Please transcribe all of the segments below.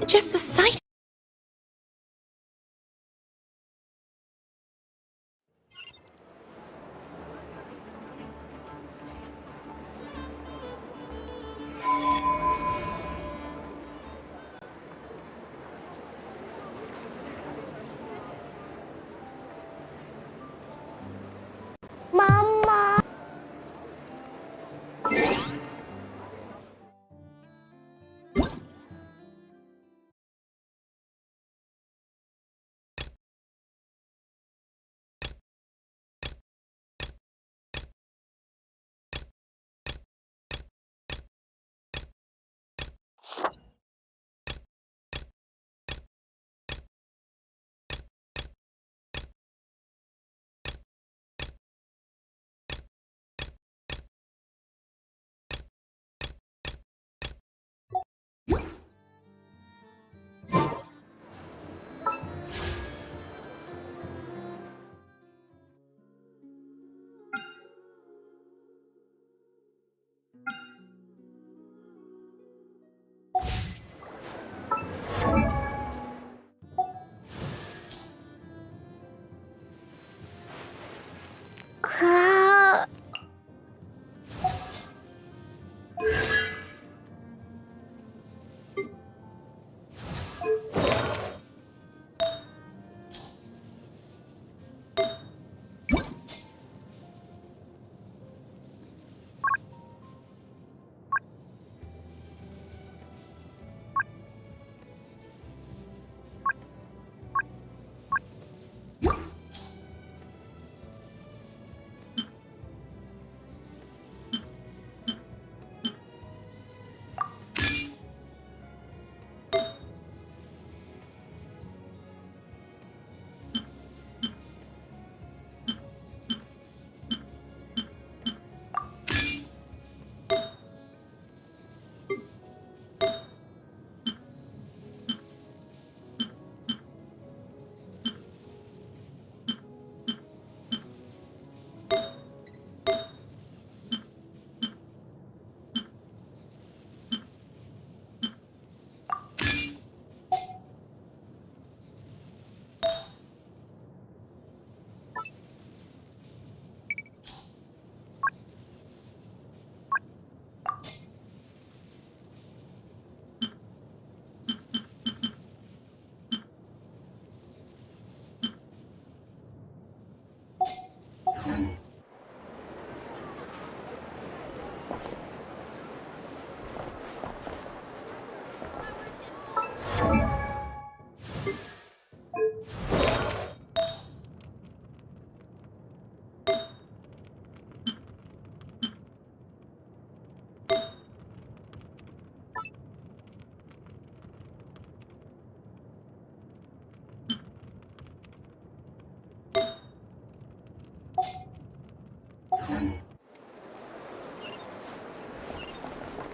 Just the sight. Mama.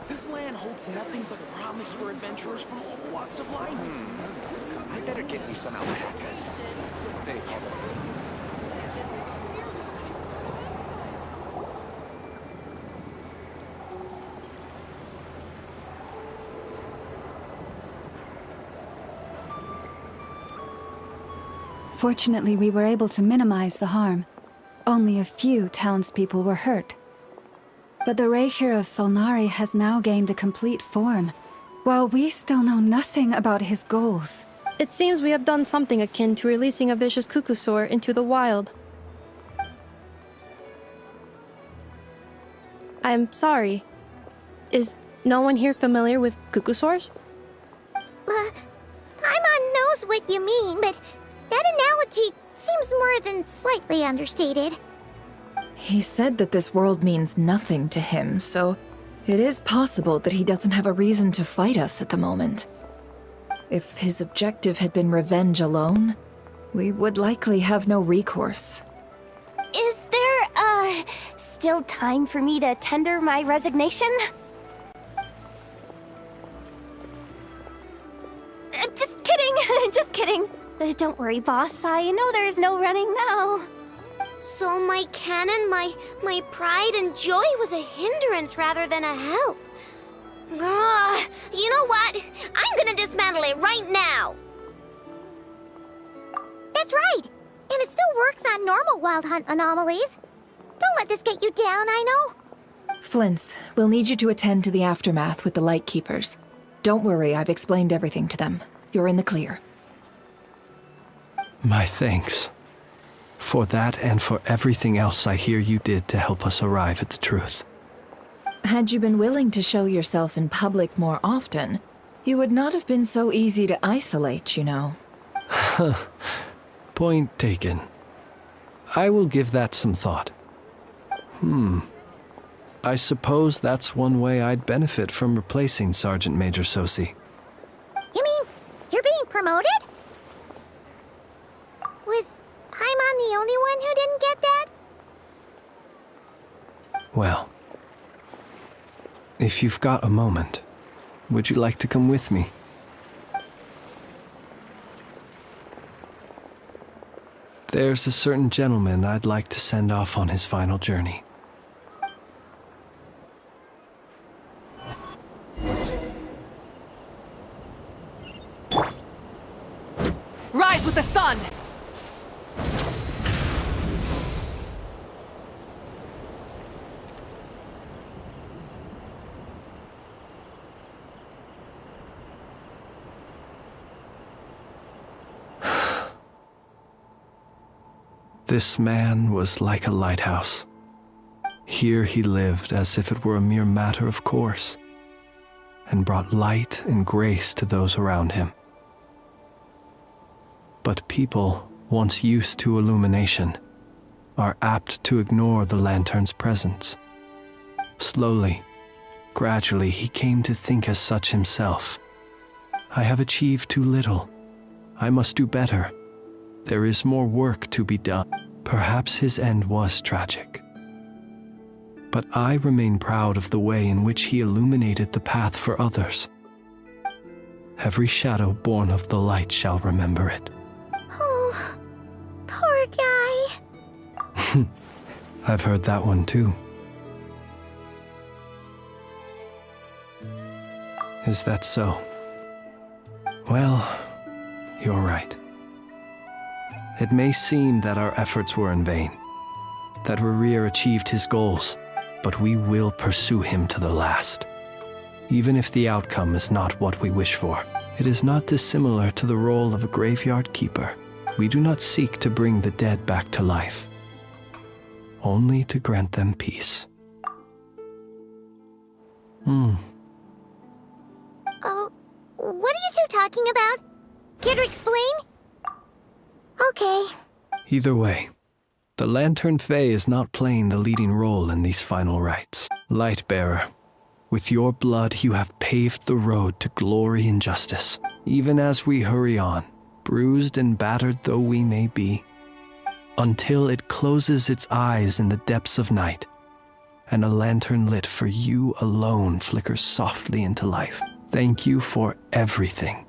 This land holds nothing but promise for adventurers from all walks of life. I better get me some alpacas. Stay calm. Fortunately, we were able to minimize the harm. Only a few townspeople were hurt. But the Reikir of Solnari has now gained a complete form, while we still know nothing about his goals. It seems we have done something akin to releasing a vicious Kukusaur into the wild. I'm sorry. Is no one here familiar with Kukusaurs? Paimon knows what you mean, but that analogy seems more than slightly understated. He said that this world means nothing to him, so it is possible that he doesn't have a reason to fight us at the moment. If his objective had been revenge alone, we would likely have no recourse. Is there, still time for me to tender my resignation? Just kidding, just kidding. Don't worry, boss, I know there's no running now. So my canon, my pride and joy was a hindrance rather than a help. You know what? I'm gonna dismantle it right now! That's right! And it still works on normal wild hunt anomalies. Don't let this get you down, I know. Flints, we'll need you to attend to the aftermath with the Lightkeepers. Don't worry, I've explained everything to them. You're in the clear. My thanks. For that and for everything else I hear you did to help us arrive at the truth. Had you been willing to show yourself in public more often, you would not have been so easy to isolate, you know. Point taken. I will give that some thought. I suppose that's one way I'd benefit from replacing Sergeant Major Sosi. You mean, you're being promoted? Was Paimon the only one who didn't get that? Well, if you've got a moment, would you like to come with me? There's a certain gentleman I'd like to send off on his final journey. Rise with the sun! This man was like a lighthouse. Here he lived as if it were a mere matter of course, and brought light and grace to those around him. But people, once used to illumination, are apt to ignore the lantern's presence. Slowly, gradually, he came to think as such himself. I have achieved too little. I must do better. There is more work to be done. Perhaps his end was tragic. But I remain proud of the way in which he illuminated the path for others. Every shadow born of the light shall remember it. Oh, poor guy. I've heard that one too. Is that so? Well, you're right. It may seem that our efforts were in vain, that Rerir achieved his goals, but we will pursue him to the last. Even if the outcome is not what we wish for, it is not dissimilar to the role of a graveyard keeper. We do not seek to bring the dead back to life, only to grant them peace. Oh, what are you two talking about? Care to explain? Okay. Either way, the Lantern Fae is not playing the leading role in these final rites. Lightbearer, with your blood you have paved the road to glory and justice. Even as we hurry on, bruised and battered though we may be, until it closes its eyes in the depths of night, and a lantern lit for you alone flickers softly into life. Thank you for everything.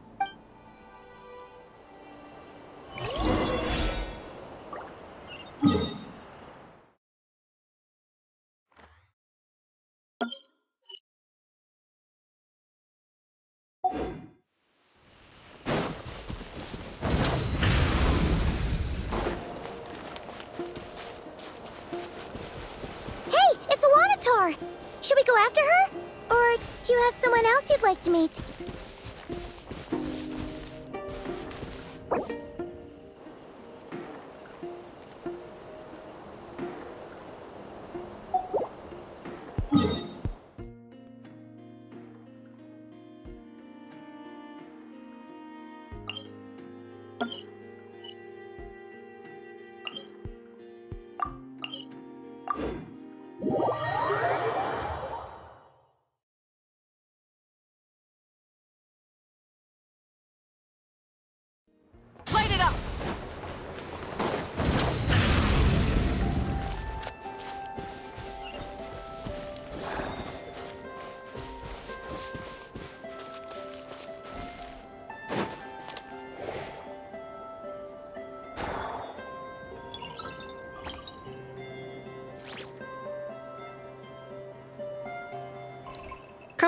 Should we go after her? Or do you have someone else you'd like to meet?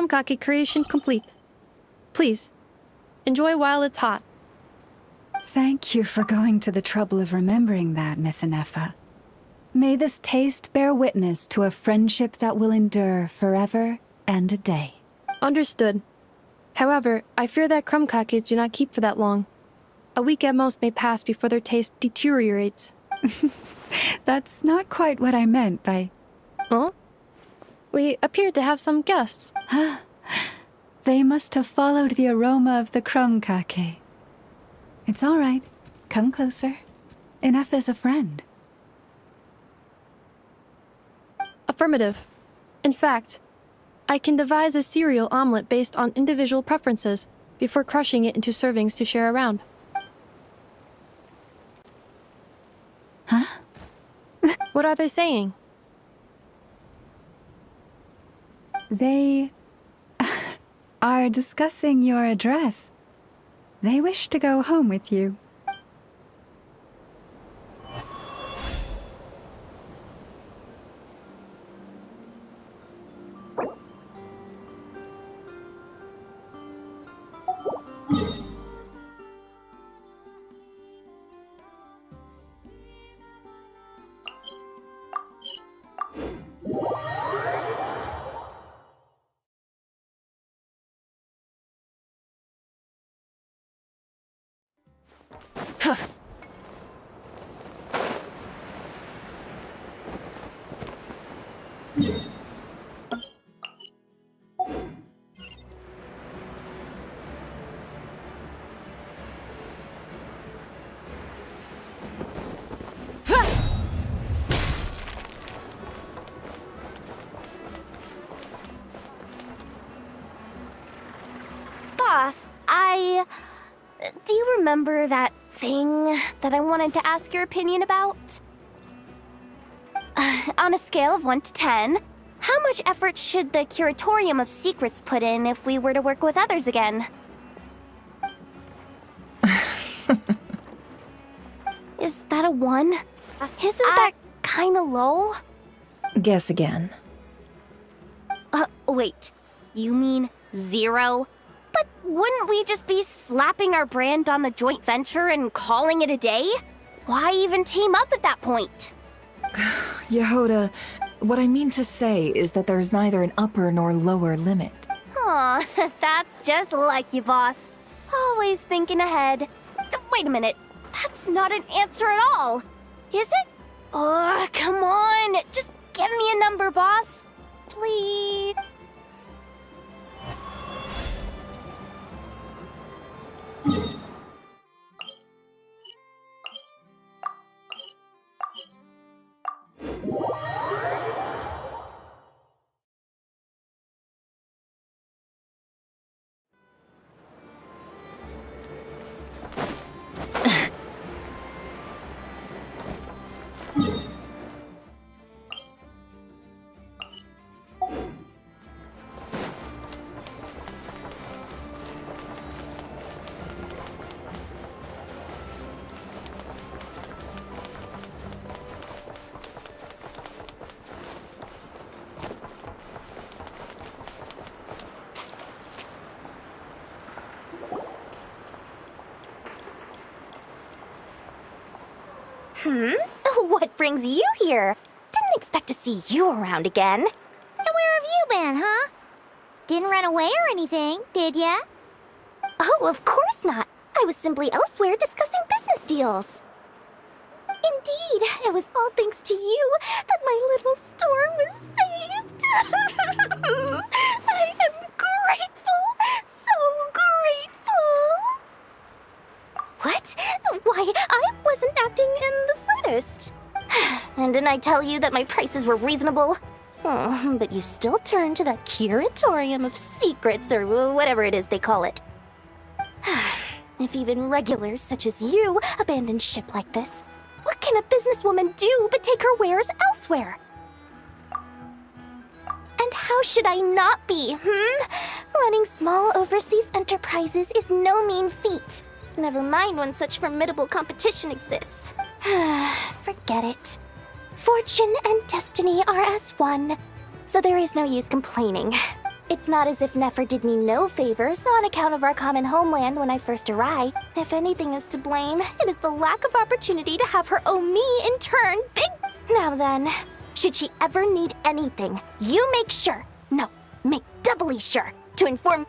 Krumkake creation complete. Please, enjoy while it's hot. Thank you for going to the trouble of remembering that, Miss Anefa. May this taste bear witness to a friendship that will endure forever and a day. Understood. However, I fear that Krumkakes do not keep for that long. A week at most may pass before their taste deteriorates. That's not quite what I meant by... Huh? We appeared to have some guests. They must have followed the aroma of the Krumkake. It's all right. Come closer. Enough is a friend. Affirmative. In fact, I can devise a cereal omelet based on individual preferences before crushing it into servings to share around. Huh? What are they saying? They are discussing your address. They wish to go home with you. Boss, do you remember that thing that I wanted to ask your opinion about? On a scale of 1 to 10, how much effort should the Curatorium of Secrets put in if we were to work with others again? Is that a 1? Isn't that kinda low? Guess again. Wait. You mean 0? But wouldn't we just be slapping our brand on the joint venture and calling it a day? Why even team up at that point? Yehoda, what I mean to say is that there's neither an upper nor lower limit. Aw, that's just like you, boss. Always thinking ahead. Wait a minute. That's not an answer at all. Is it? Oh, come on. Just give me a number, boss. Please. What brings you here? Didn't expect to see you around again. And where have you been, huh? Didn't run away or anything, did ya? Oh, of course not. I was simply elsewhere discussing business deals. Indeed, it was all thanks to you that my little store was saved. I am grateful, so grateful. What? Why, I wasn't acting in the slightest. And didn't I tell you that my prices were reasonable? Oh, but you still turn to that Curatorium of Secrets, or whatever it is they call it. If even regulars such as you abandon ship like this, what can a businesswoman do but take her wares elsewhere? And how should I not be, Running small overseas enterprises is no mean feat. Never mind when such formidable competition exists. Forget it. Fortune and destiny are as one, so there is no use complaining. It's not as if Nefer did me no favors on account of our common homeland when I first arrived. If anything is to blame, it is the lack of opportunity to have her owe me in turn big. Now then, should she ever need anything, you make sure, no, make doubly sure, to inform.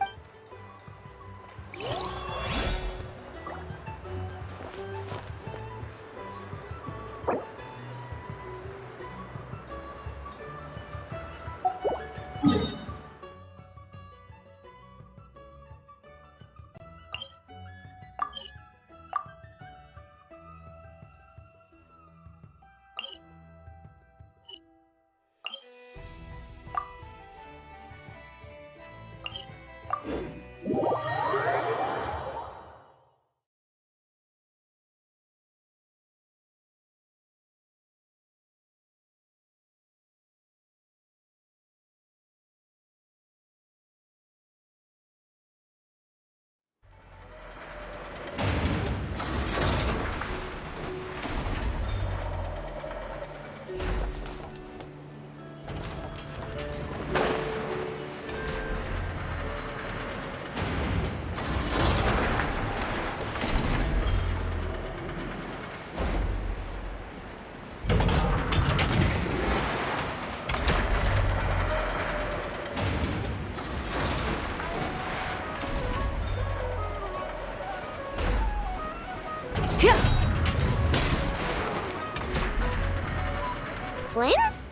Flins?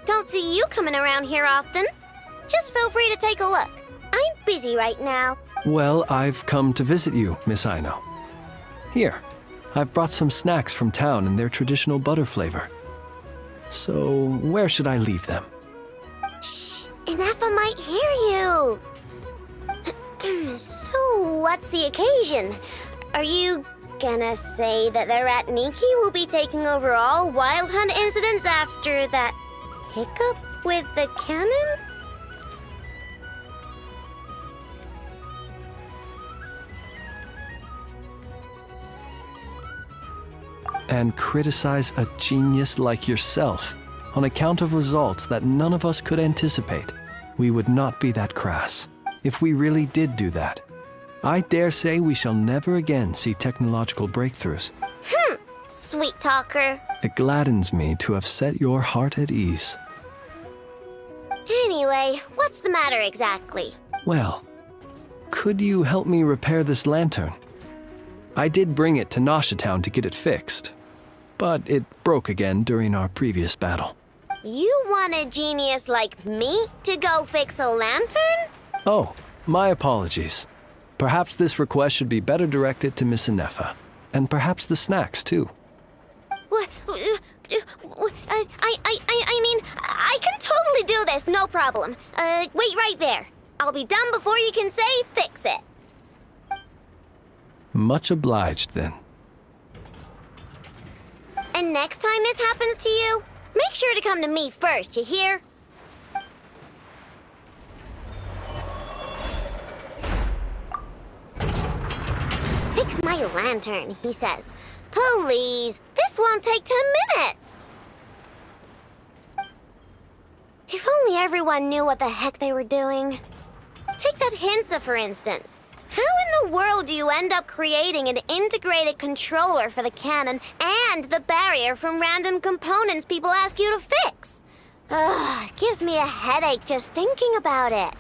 Don't see you coming around here often. Just feel free to take a look. I'm busy right now. Well, I've come to visit you, Miss Aino. Here, I've brought some snacks from town in their traditional butter flavor. So, where should I leave them? Shh, Inefa might hear you. So, what's the occasion? Are you gonna say that the Rat Niki will be taking over all Wild Hunt incidents after that hiccup with the cannon? And criticize a genius like yourself on account of results that none of us could anticipate. We would not be that crass if we really did do that. I dare say we shall never again see technological breakthroughs. Sweet talker. It gladdens me to have set your heart at ease. Anyway, what's the matter exactly? Well, could you help me repair this lantern? I did bring it to Nasha Town to get it fixed, but it broke again during our previous battle. You want a genius like me to go fix a lantern? Oh, my apologies. Perhaps this request should be better directed to Miss Inefa, and perhaps the snacks too. I mean, I can totally do this, no problem. Wait right there. I'll be done before you can say fix it. Much obliged, then. And next time this happens to you, make sure to come to me first, you hear? Fix my lantern, he says. Please, this won't take 10 minutes. If only everyone knew what the heck they were doing. Take that Hinsa, for instance. How in the world do you end up creating an integrated controller for the cannon and the barrier from random components people ask you to fix? Ugh, gives me a headache just thinking about it.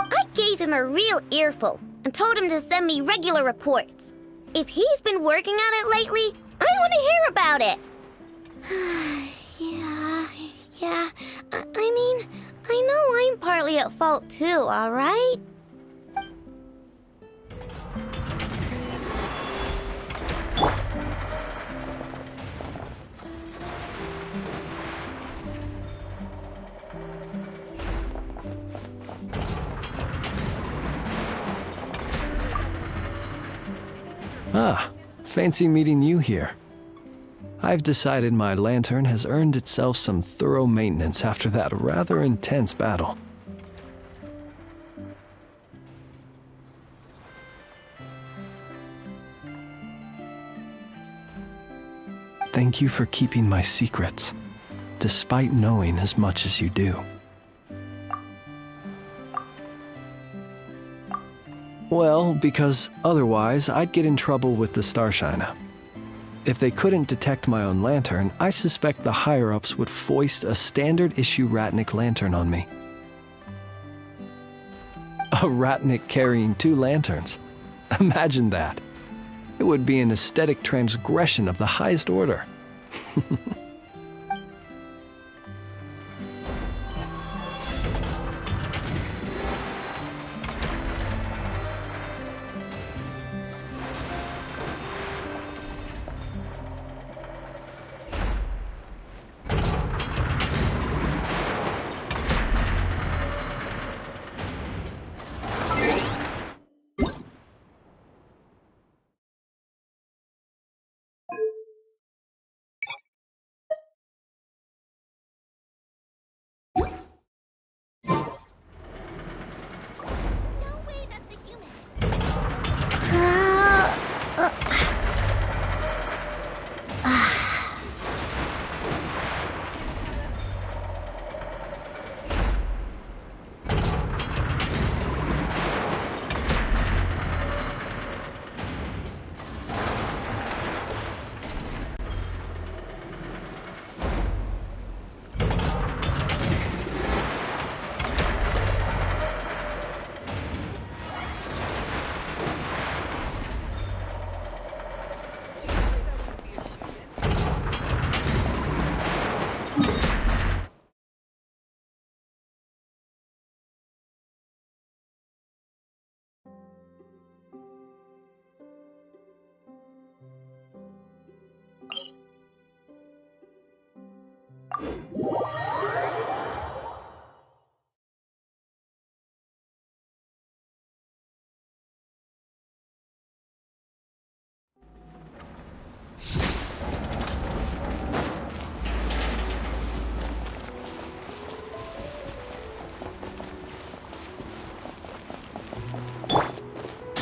I gave him a real earful and told him to send me regular reports. If he's been working on it lately, I want to hear about it. Yeah. I mean, I know I'm partly at fault too, all right? Ah, fancy meeting you here. I've decided my lantern has earned itself some thorough maintenance after that rather intense battle. Thank you for keeping my secrets, despite knowing as much as you do. Well, because otherwise I'd get in trouble with the Starshiner. If they couldn't detect my own lantern, I suspect the higher-ups would foist a standard-issue Ratnik lantern on me. A Ratnik carrying 2 lanterns. Imagine that. It would be an aesthetic transgression of the highest order.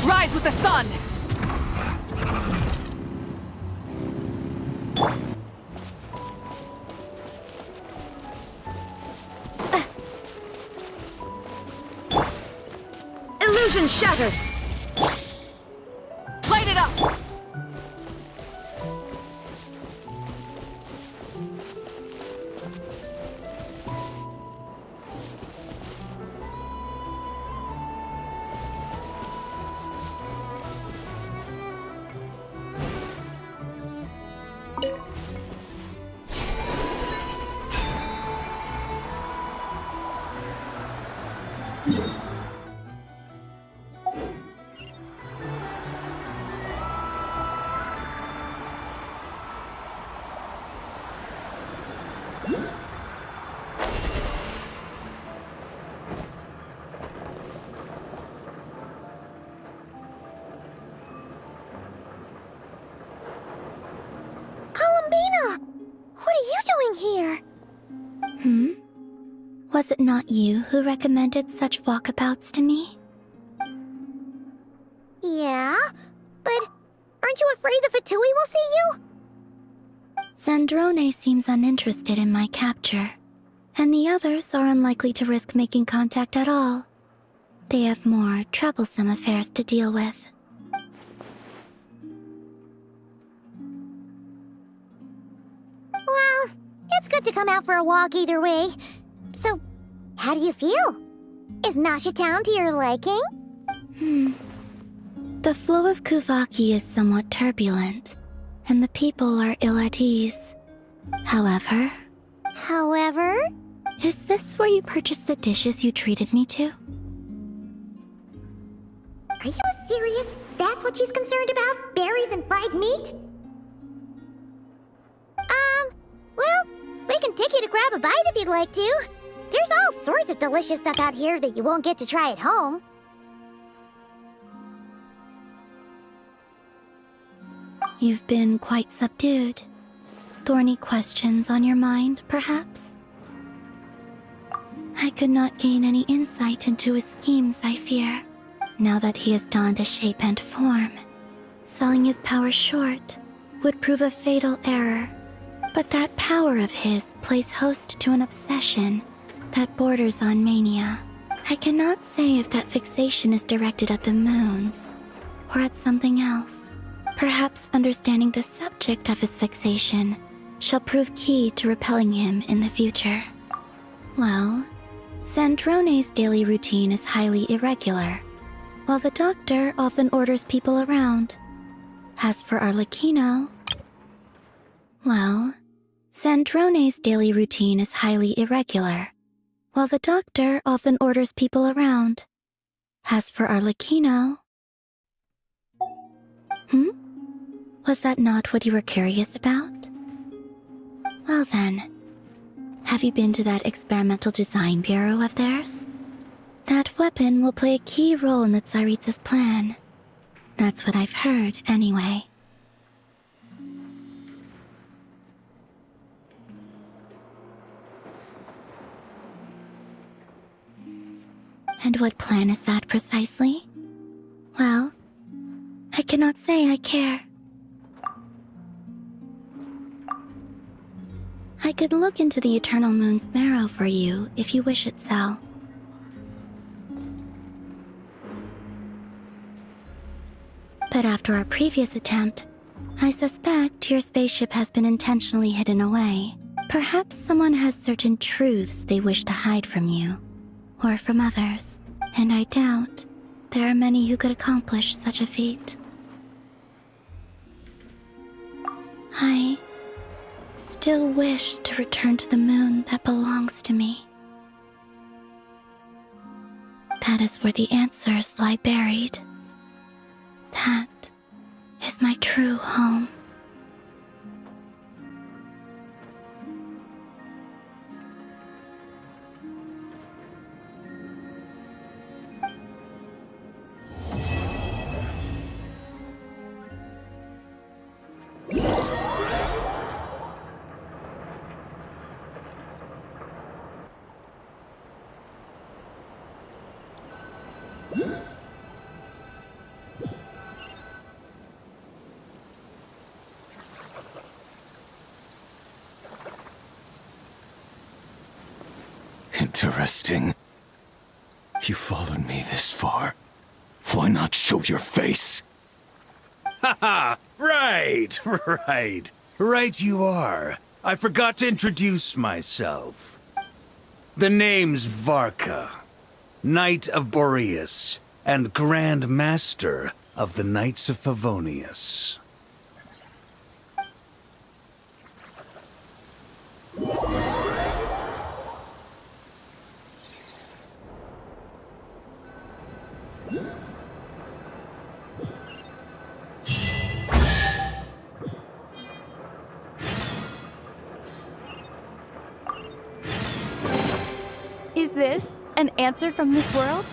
Rise with the sun! Illusion shattered! Light it up! What are you doing here? Was it not you who recommended such walkabouts to me? Yeah, but aren't you afraid the Fatui will see you? Zandrone seems uninterested in my capture, and the others are unlikely to risk making contact at all. They have more troublesome affairs to deal with. Well, it's good to come out for a walk either way. So, how do you feel? Is Nasha Town to your liking? The flow of Kuvaki is somewhat turbulent, and the people are ill at ease. However... Is this where you purchased the dishes you treated me to? Are you serious? That's what she's concerned about? Berries and fried meat? Well, we can take you to grab a bite if you'd like to. There's all sorts of delicious stuff out here that you won't get to try at home. You've been quite subdued. Thorny questions on your mind, perhaps? I could not gain any insight into his schemes, I fear. Now that he has donned a shape and form, selling his power short would prove a fatal error But that power of his plays host to an obsession that borders on mania. I cannot say if that fixation is directed at the moons or at something else. Perhaps understanding the subject of his fixation shall prove key to repelling him in the future. Well, Sandrone's daily routine is highly irregular, while the doctor often orders people around. As for Arlecchino, well, Sandrone's daily routine is highly irregular, while the doctor often orders people around. As for Arlecchino... Was that not what you were curious about? Well then, have you been to that experimental design bureau of theirs? That weapon will play a key role in the Tsaritsa's plan. That's what I've heard, anyway. And what plan is that precisely? Well, I cannot say I care. I could look into the Eternal Moon's marrow for you if you wish it so. But after our previous attempt, I suspect your spaceship has been intentionally hidden away. Perhaps someone has certain truths they wish to hide from you, or from others, and I doubt there are many who could accomplish such a feat. I still wish to return to the moon that belongs to me. That is where the answers lie buried. That is my true home. Interesting. You followed me this far. Why not show your face? Haha! Right, right you are. I forgot to introduce myself. The name's Varka, Knight of Boreas, and Grand Master of the Knights of Favonius. Is this an answer from this world?